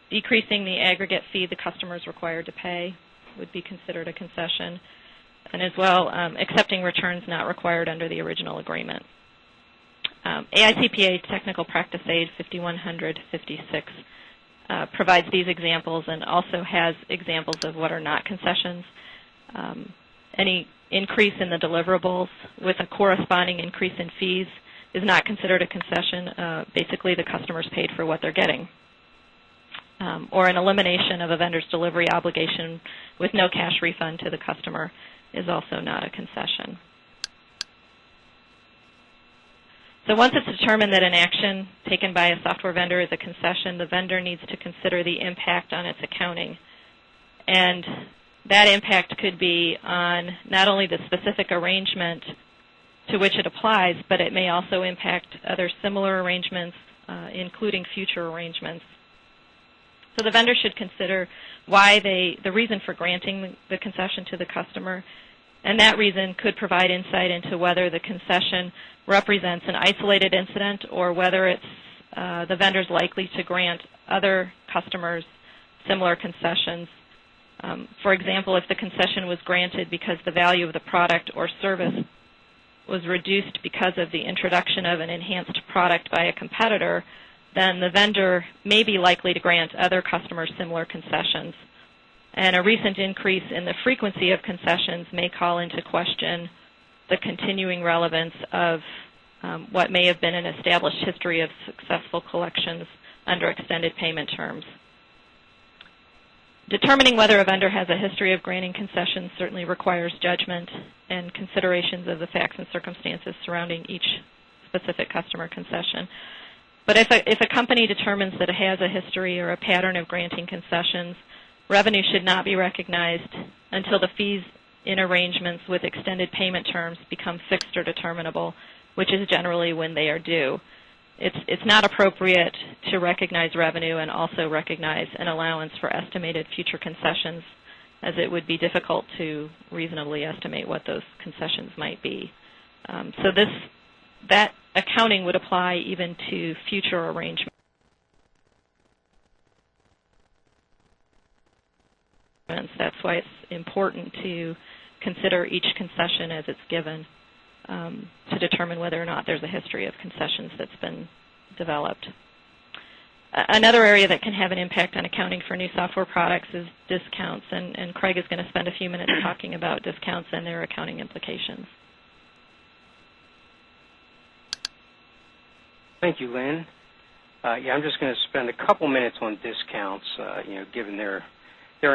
Decreasing the aggregate fee the customer is required to pay would be considered a concession, and as well accepting returns not required under the original agreement. AICPA Technical Practice Aid 5100-56 provides these examples and also has examples of what are not concessions. Any increase in the deliverables with a corresponding increase in fees is not considered a concession. Basically, the customer's paid for what they're getting. Or an elimination of a vendor's delivery obligation with no cash refund to the customer is also not a concession. So once it's determined that an action taken by a software vendor is a concession, the vendor needs to consider the impact on its accounting. And that impact could be on not only the specific arrangement to which it applies, but it may also impact other similar arrangements, including future arrangements. So the vendor should consider the reason for granting the concession to the customer, and that reason could provide insight into whether the concession represents an isolated incident or whether it's the vendor's likely to grant other customers similar concessions. For example, if the concession was granted because the value of the product or service was reduced because of the introduction of an enhanced product by a competitor, then the vendor may be likely to grant other customers similar concessions. And a recent increase in the frequency of concessions may call into question the continuing relevance of what may have been an established history of successful collections under extended payment terms. Determining whether a vendor has a history of granting concessions certainly requires judgment and considerations of the facts and circumstances surrounding each specific customer concession. But if a company determines that it has a history or a pattern of granting concessions, revenue should not be recognized until the fees in arrangements with extended payment terms become fixed or determinable, which is generally when they are due. It's not appropriate to recognize revenue and also recognize an allowance for estimated future concessions, as it would be difficult to reasonably estimate what those concessions might be. So that accounting would apply even to future arrangements. That's why it's important to consider each concession as it's given to determine whether or not there's a history of concessions that's been developed. Another area that can have an impact on accounting for new software products is discounts, and Craig is going to spend a few minutes talking about discounts and their accounting implications. Thank you, Lynn. I'm just going to spend a couple minutes on discounts, given their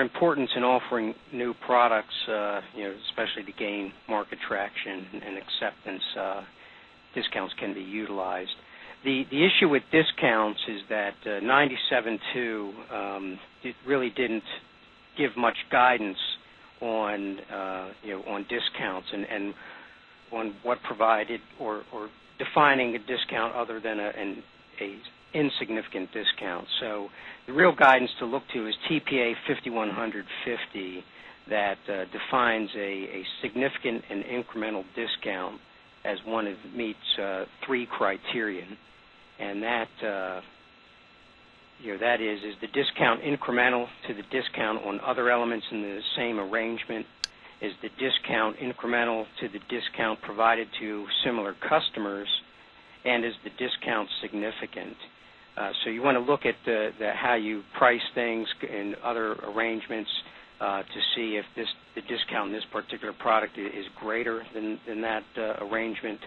importance in offering new products, especially to gain market traction and acceptance. Discounts can be utilized. The issue with discounts is that 97.2 it really didn't give much guidance on on discounts and on what provided or defining a discount other than a insignificant discount. So the real guidance to look to is TPA 5150 that defines a significant and incremental discount as one that meets three criteria, and that that is the discount incremental to the discount on other elements in the same arrangement? Is the discount incremental to the discount provided to similar customers? And is the discount significant? So you want to look at how you price things in other arrangements to see if the discount in this particular product is greater than that arrangement.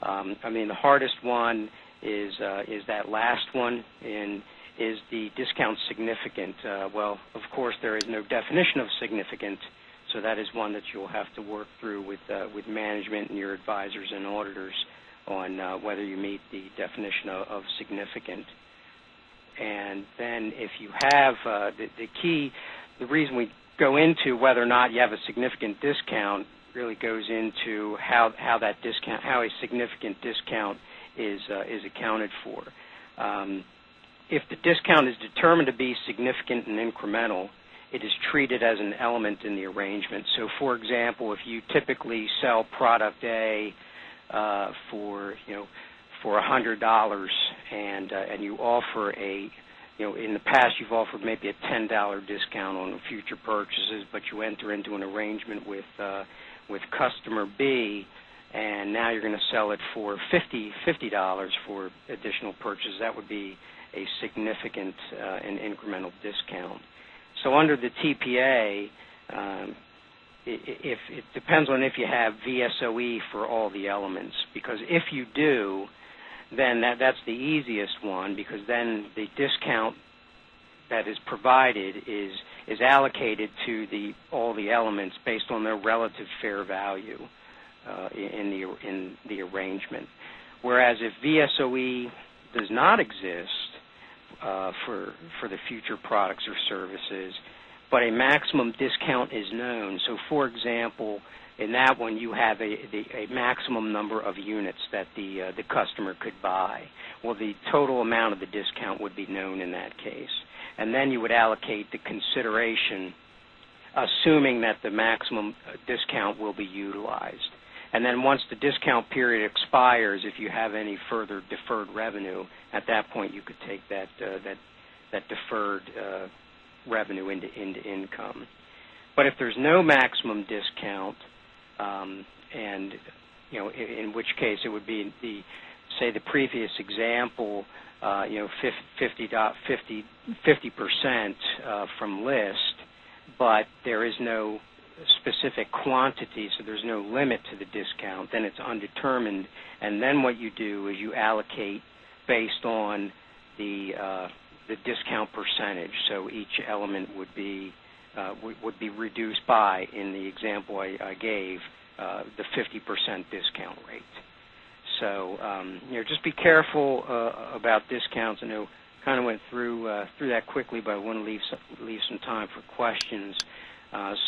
The hardest one is that last one, and is the discount significant? Well, of course, there is no definition of significant, so that is one that you'll have to work through with management and your advisors and auditors on whether you meet the definition of significant. And then if you have the reason we go into whether or not you have a significant discount really goes into how a significant discount is accounted for. If the discount is determined to be significant and incremental, it is treated as an element in the arrangement. So, for example, if you typically sell product A for $100 and you offer in the past you've offered maybe a $10 discount on future purchases, but you enter into an arrangement with customer B, and now you're going to sell it for $50 for additional purchases. That would be a significant and incremental discount. So under the TPA, if it depends on if you have VSOE for all the elements, because if you do, then that's the easiest one, because then the discount that is provided is allocated to all the elements based on their relative fair value in the arrangement. Whereas if VSOE does not exist for the future products or services, but a maximum discount is known. So, for example, in that one, you have a maximum number of units that the customer could buy. Well, the total amount of the discount would be known in that case. And then you would allocate the consideration, assuming that the maximum discount will be utilized. And then once the discount period expires, if you have any further deferred revenue, at that point you could take that deferred revenue into income. But if there's no maximum discount, and in which case it would be say the previous example, 50% from list, but there is no specific quantity, so there's no limit to the discount, then it's undetermined, and then what you do is you allocate based on the discount percentage. So each element would be reduced by, in the example I gave, the 50% discount rate. So just be careful about discounts. I know kind of went through that quickly, but I want to leave some time for questions.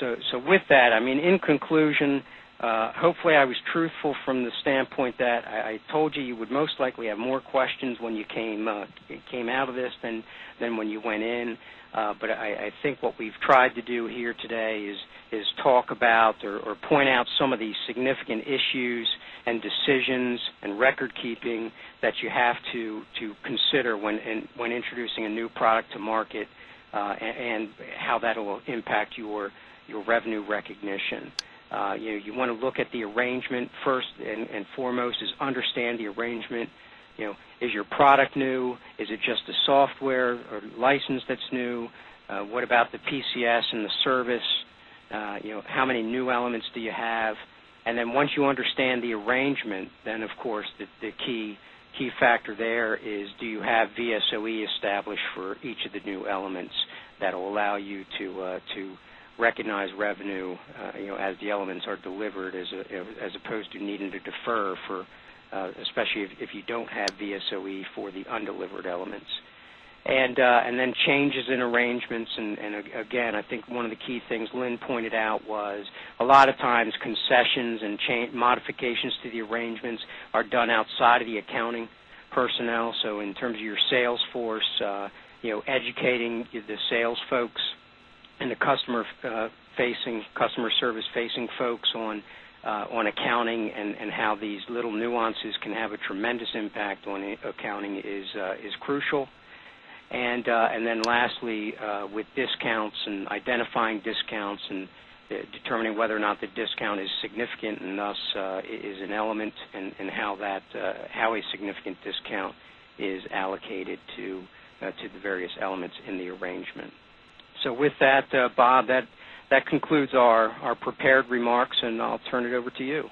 So with that, I mean, in conclusion, hopefully I was truthful from the standpoint that I told you would most likely have more questions when you came out of this than when you went in. But I think what we've tried to do here today is talk about or point out some of these significant issues and decisions and record keeping that you have to consider when introducing a new product to market, and how that will impact your revenue recognition. You want to look at the arrangement first and foremost, is understand the arrangement. Is your product new? Is it just the software or license that's new? What about the PCS and the service? How many new elements do you have? And then once you understand the arrangement, then of course the key factor there is, do you have VSOE established for each of the new elements that will allow you to recognize revenue as the elements are delivered, as opposed to needing to defer for, especially if you don't have VSOE for the undelivered elements. And then changes in arrangements, and again, I think one of the key things Lynne pointed out was a lot of times concessions and modifications to the arrangements are done outside of the accounting personnel. So in terms of your sales force, educating the sales folks and the customer service facing folks on accounting and how these little nuances can have a tremendous impact on accounting is crucial. And then lastly, with discounts and identifying discounts and determining whether or not the discount is significant and thus is an element, and how a significant discount is allocated to the various elements in the arrangement. So with that, Bob, that concludes our prepared remarks, and I'll turn it over to you.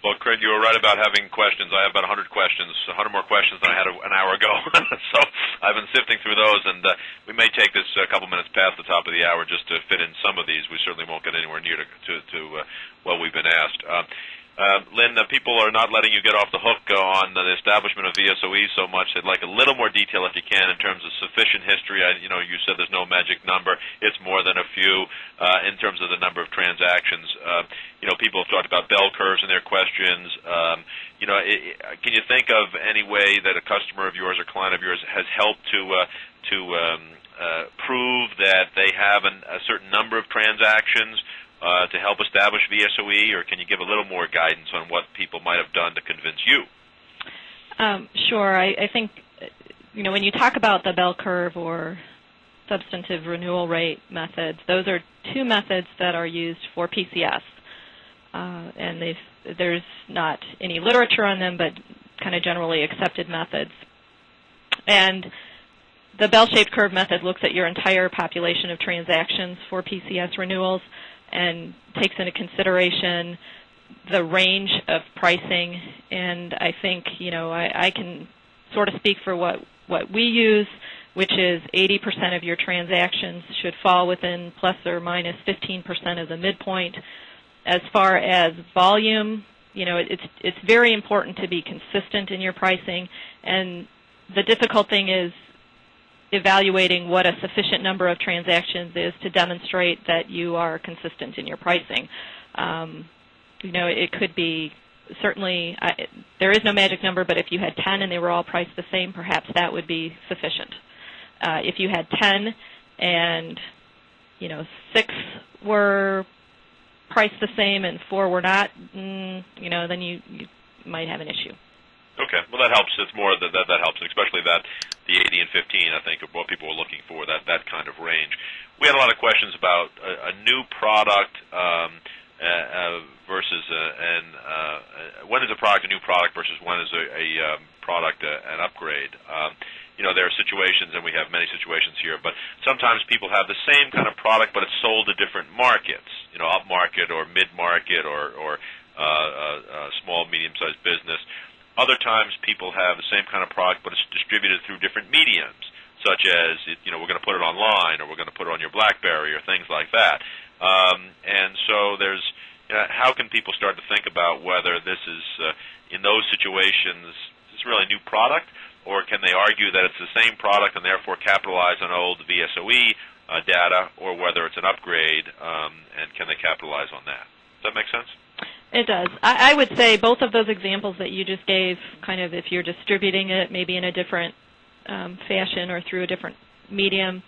Well, Craig, you were right about having questions. I have about 100 questions, 100 more questions than I had an hour ago. So I've been sifting through those, and we may take this a couple minutes past the top of the hour just to fit in some of these. We certainly won't get anywhere near to what we've been asked. Lynne, people are not letting you get off the hook on the establishment of VSOE so much. They'd like a little more detail, if you can, in terms of sufficient history. You said there's no magic number. It's more than a few in terms of the number of transactions. People have talked about bell curves in their questions. can you think of any way that a customer of yours or client of yours has helped to prove that they have a certain number of transactions to help establish VSOE, or can you give a little more guidance on what people might have done to convince you? Sure. I think, when you talk about the bell curve or substantive renewal rate methods, those are two methods that are used for PCS. And there's not any literature on them, but kind of generally accepted methods. And the bell-shaped curve method looks at your entire population of transactions for PCS renewals and takes into consideration the range of pricing. And I think, I can sort of speak for what we use, which is 80% of your transactions should fall within plus or minus 15% of the midpoint. As far as volume, it's very important to be consistent in your pricing, and the difficult thing is evaluating what a sufficient number of transactions is to demonstrate that you are consistent in your pricing. It could be certainly, there is no magic number, but if you had 10 and they were all priced the same, perhaps that would be sufficient. If you had 10 and, 6 were priced the same and 4 were not, then you might have an issue. Okay, well that helps. It's more that helps, especially that the 80 and 15. I think of what people were looking for, that kind of range. We had a lot of questions about a new product versus when is a product a new product versus when is a product an upgrade. There are situations, and we have many situations here, but sometimes people have the same kind of product, but it's sold to different markets, up market or mid-market or small, medium-sized business. Other times people have the same kind of product, but it's distributed through different mediums, such as, we're going to put it online or we're going to put it on your BlackBerry or things like that. And so there's, how can people start to think about whether this is, in those situations, is really a new product, or can they argue that it's the same product and therefore capitalize on old VSOE data, or whether it's an upgrade, and can they capitalize on that? Does that make sense? It does. I would say both of those examples that you just gave, kind of if you're distributing it maybe in a different fashion or through a different medium,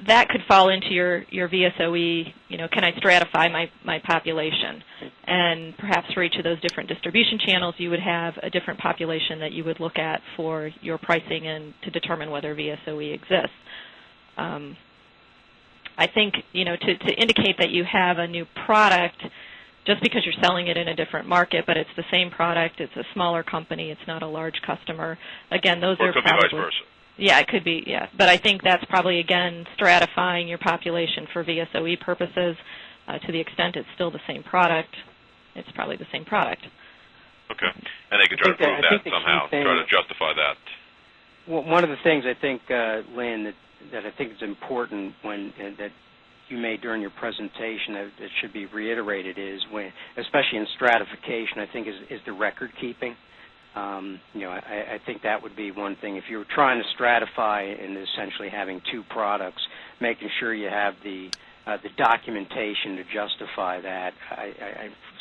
that could fall into your VSOE, can I stratify my population? And perhaps for each of those different distribution channels, you would have a different population that you would look at for your pricing and to determine whether VSOE exists. I think, to indicate that you have a new product, just because you're selling it in a different market, but it's the same product, it's a smaller company, it's not a large customer. Again, those are probably... Or it could be vice versa. Yeah, it could be, yeah. But I think that's probably, again, stratifying your population for VSOE purposes. To the extent it's still the same product, it's probably the same product. Okay. And they could try to prove that somehow, try to justify that. Well, one of the things I think, Lynn, that I think is important that you made during your presentation that should be reiterated is when, especially in stratification, I think is the record keeping. I think that would be one thing. If you were trying to stratify and essentially having two products, making sure you have the documentation to justify that,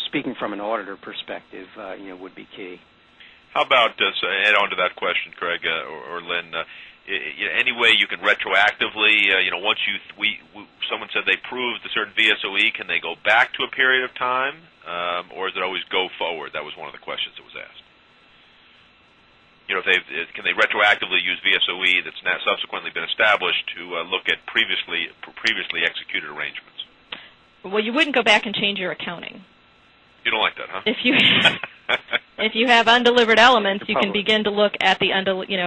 speaking from an auditor perspective, would be key. How about, add on to that question, Craig or Lynn, any way you can retroactively, once someone said they proved a certain VSOE, can they go back to a period of time, or is it always go forward? That was one of the questions that was asked. Can they retroactively use VSOE that's now subsequently been established to look at previously executed arrangements? Well, you wouldn't go back and change your accounting. You don't like that, huh? If you have undelivered elements, you can begin to look at the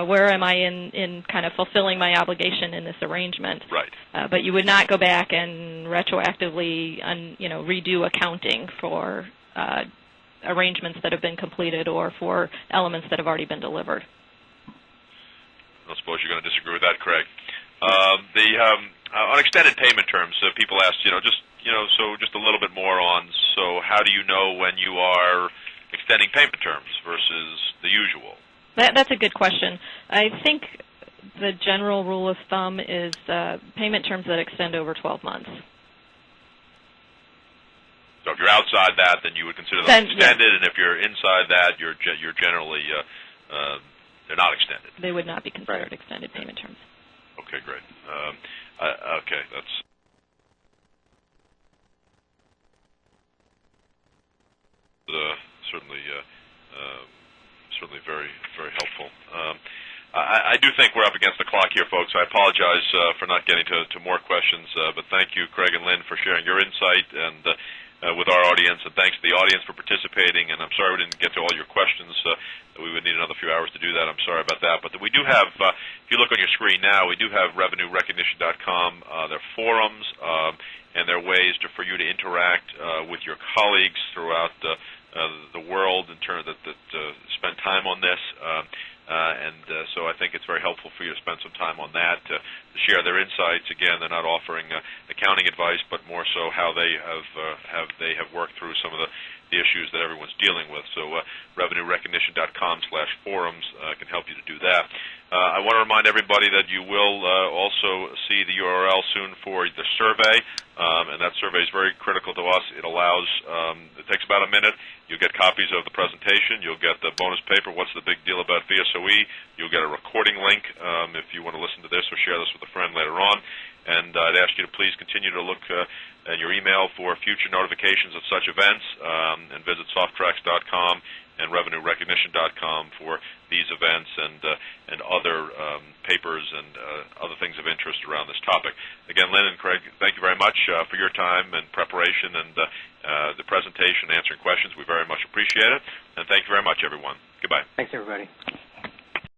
where am I in kind of fulfilling my obligation in this arrangement. Right. But you would not go back and retroactively redo accounting for arrangements that have been completed or for elements that have already been delivered. I suppose you're going to disagree with that, Craig. On extended payment terms, people ask, just a little bit more on, so how do you know when you are extending payment terms versus the usual? That's a good question. I think the general rule of thumb is payment terms that extend over 12 months. So So if you're outside that, then you would consider them extended, and if you're inside that, you're generally they're not extended. They would not be considered extended payment terms. Okay, great. Okay, that's certainly very, very helpful. I do think we're up against the clock here, folks. I apologize for not getting to more questions, but thank you, Craig and Lynne, for sharing your insight and with our audience, and thanks to the audience for participating. And I'm sorry we didn't get to all your questions. We would need another few hours to do that. I'm sorry about that. But we do have, if you look on your screen now, we do have revenuerecognition.com. There are forums, and there are ways for you to interact with your colleagues throughout the world in terms that spend time on this. So I think it's very helpful for you to spend some time on that, to share their insights. Again, they're not offering accounting advice, but more so how they have worked through some of the issues that everyone's dealing with. So revenuerecognition.com/forums can help you to do that. I want to remind everybody that you will also see the URL soon for the survey, and that survey is very critical to us. It allows, it takes about a minute. You'll get copies of the presentation. You'll get the bonus paper, What's the Big Deal About VSOE. You'll get a recording link if you want to listen to this or share this with a friend later on. And I'd ask you to please continue to look in your email for future notifications of such events, and visit Softrax.com and revenuerecognition.com for these events and other papers and other things of interest around this topic. Again, Lynne and Craig, thank you very much for your time and preparation and the presentation, answering questions. We very much appreciate it. And thank you very much, everyone. Goodbye. Thanks, everybody.